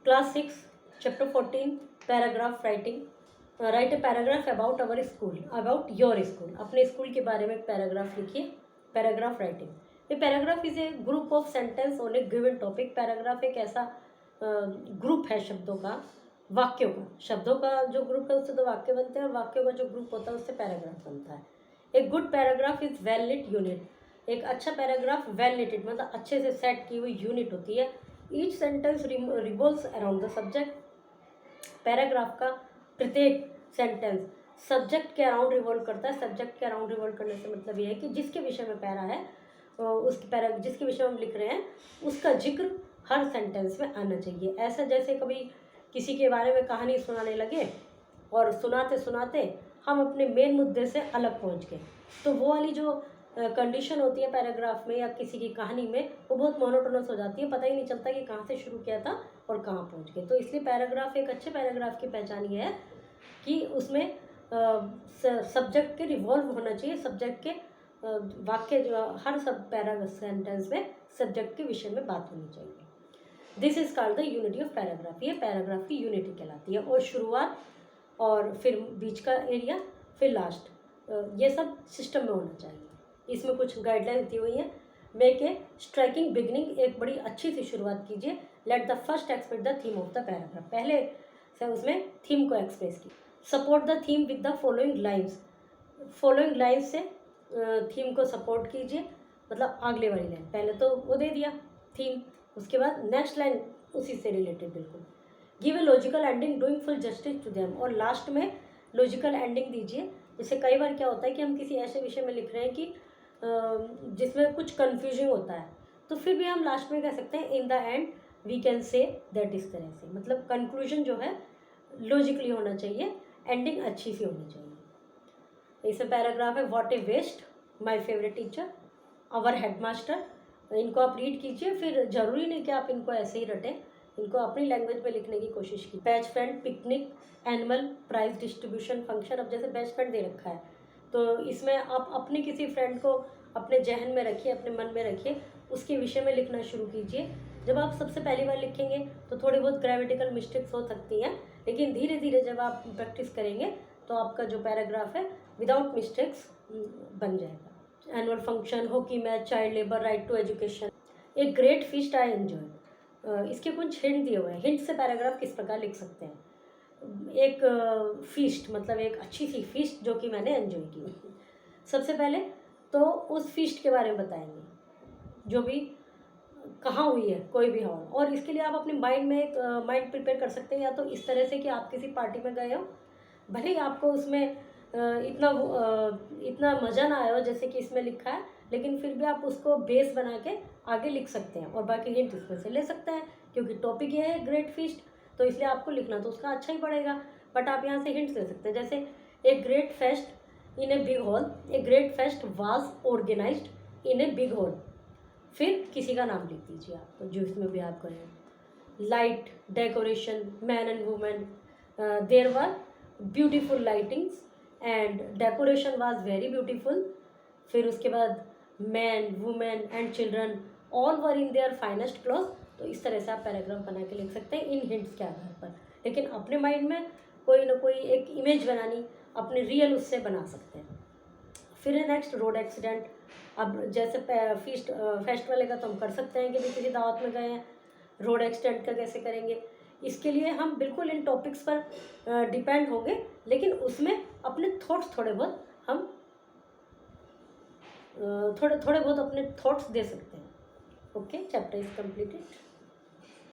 Class 6, Chapter 14, Paragraph Writing. Write a paragraph about our school, about your school. अपने school के बारे में एक पैराग्राफ लिखिए. Paragraph writing. ये paragraph is a group of sentence on a given topic. Paragraph एक ऐसा group है शब्दों का, वाक्यों का. शब्दों का जो ग्रुप है उससे तो वाक्य बनते हैं, और वाक्यों का जो ग्रुप होता है उससे पैराग्राफ बनता है. एक good paragraph is well knit unit. एक अच्छा पैराग्राफ वेल लिटेड मतलब अच्छे से सेट की हुई यूनिट होती है. Each sentence revolves around the subject. Paragraph का प्रत्येक सेंटेंस सब्जेक्ट के अराउंड रिवॉल्व करता है. सब्जेक्ट के अराउंड रिवॉल्व करने से मतलब ये है कि जिसके विषय में पैरा है, जिसके विषय में हम लिख रहे हैं उसका जिक्र हर सेंटेंस में आना चाहिए. ऐसा जैसे कभी किसी के बारे में कहानी सुनाने लगे और सुनाते सुनाते हम अपने मेन मुद्दे से अलग पहुंच गए, तो वो वाली जो कंडीशन होती है पैराग्राफ में या किसी की कहानी में, वो बहुत मोनोटोनस हो जाती है. पता ही नहीं चलता कि कहाँ से शुरू किया था और कहाँ पहुँच गए. तो इसलिए पैराग्राफ, एक अच्छे पैराग्राफ की पहचान ये है कि उसमें सब्जेक्ट के रिवॉल्व होना चाहिए. सब्जेक्ट के वाक्य जो हर सब पैराग्राफ सेंटेंस में सब्जेक्ट के विषय में बात होनी चाहिए. This is called the unity of paragraph. ये पैराग्राफ की यूनिटी कहलाती है. और शुरुआत और फिर बीच का एरिया, फिर लास्ट, ये सब सिस्टम में होना चाहिए. इसमें कुछ गाइडलाइंस दी हुई हैं. Make a striking beginning. एक बड़ी अच्छी सी शुरुआत कीजिए. Let the first express the theme of the paragraph. पहले से उसमें थीम को एक्सप्रेस की. Support the theme with the following lines. Following lines से थीम को सपोर्ट कीजिए, मतलब अगले वाली लाइन. पहले तो वो दे दिया थीम, उसके बाद नेक्स्ट लाइन उसी से रिलेटेड बिल्कुल. Give a logical ending doing full justice to them. और लास्ट में लॉजिकल एंडिंग दीजिए. जैसे कई बार क्या होता है कि हम किसी ऐसे विषय में लिख रहे हैं कि जिसमें कुछ कन्फ्यूजन होता है, तो फिर भी हम लास्ट में कह सकते हैं in the end we can say that. इस तरह से मतलब कंक्लूजन जो है लॉजिकली होना चाहिए, एंडिंग अच्छी सी होनी चाहिए. इसमें पैराग्राफ है what a waste, my favourite teacher, our headmaster. इनको आप रीड कीजिए. फिर जरूरी नहीं कि आप इनको ऐसे ही रटें, इनको अपनी लैंग्वेज में लिखने की कोशिश की. Best friend, picnic, annual, prize distribution, function. अब जैसे बेस्ट फ्रेंड दे रखा है तो इसमें आप अपने किसी फ्रेंड को अपने जहन में रखिए, अपने मन में रखिए, उसके विषय में लिखना शुरू कीजिए. जब आप सबसे पहली बार लिखेंगे तो थोड़ी बहुत ग्रामेटिकल मिस्टेक्स हो सकती हैं, लेकिन धीरे धीरे जब आप प्रैक्टिस करेंगे तो आपका जो पैराग्राफ है विदाउट मिस्टेक्स बन जाएगा. Annual function, hockey match, child labour, right to education. एक ग्रेट फीस्ट आई एंजॉय. इसके कुछ हिंट दिए हुए हैं. हिंट से पैराग्राफ किस प्रकार लिख सकते हैं. एक फीस्ट मतलब एक अच्छी सी फीस्ट जो कि मैंने एंजॉय की. सबसे पहले तो उस फीस्ट के बारे में बताएंगे जो भी कहाँ हुई है, कोई भी हॉल. और इसके लिए आप अपने माइंड में एक माइंड प्रिपेयर कर सकते हैं, या तो इस तरह से कि आप किसी पार्टी में गए हो, भले ही आपको उसमें इतना मज़ा ना आया हो जैसे कि इसमें लिखा है, लेकिन फिर भी आप उसको बेस बना के आगे लिख सकते हैं. और बाकी हिंट इसमें से ले सकते हैं क्योंकि टॉपिक ये है ग्रेट फीस्ट, तो इसलिए आपको लिखना तो उसका अच्छा ही पड़ेगा. बट आप यहाँ से हिंट्स ले सकते हैं. जैसे a great feast in a big hall. A great feast was organised in a big hall. फिर किसी का नाम लिख दीजिए आप तो जो इसमें भी आप करें. Light, decoration, man and women. There were beautiful lightings and decoration was very beautiful. फिर उसके बाद man, women and children all were in their finest cloth. तो इस तरह से आप पैराग्राफ बना के लिख सकते हैं इन हिंट्स के आधार पर. लेकिन अपने माइंड में कोई ना कोई एक इमेज बनानी, अपने रियल उससे बना सकते हैं. फिर है नेक्स्ट रोड एक्सीडेंट. अब जैसे फेस्ट वाले का तो हम कर सकते हैं कि भी किसी दावत में गए हैं. रोड एक्सीडेंट का कैसे करेंगे, इसके लिए हम बिल्कुल इन टॉपिक्स पर डिपेंड होंगे, लेकिन उसमें अपने थॉट्स थोड़े बहुत हम थोड़े बहुत अपने थॉट्स दे सकते हैं. Okay, chapter is completed.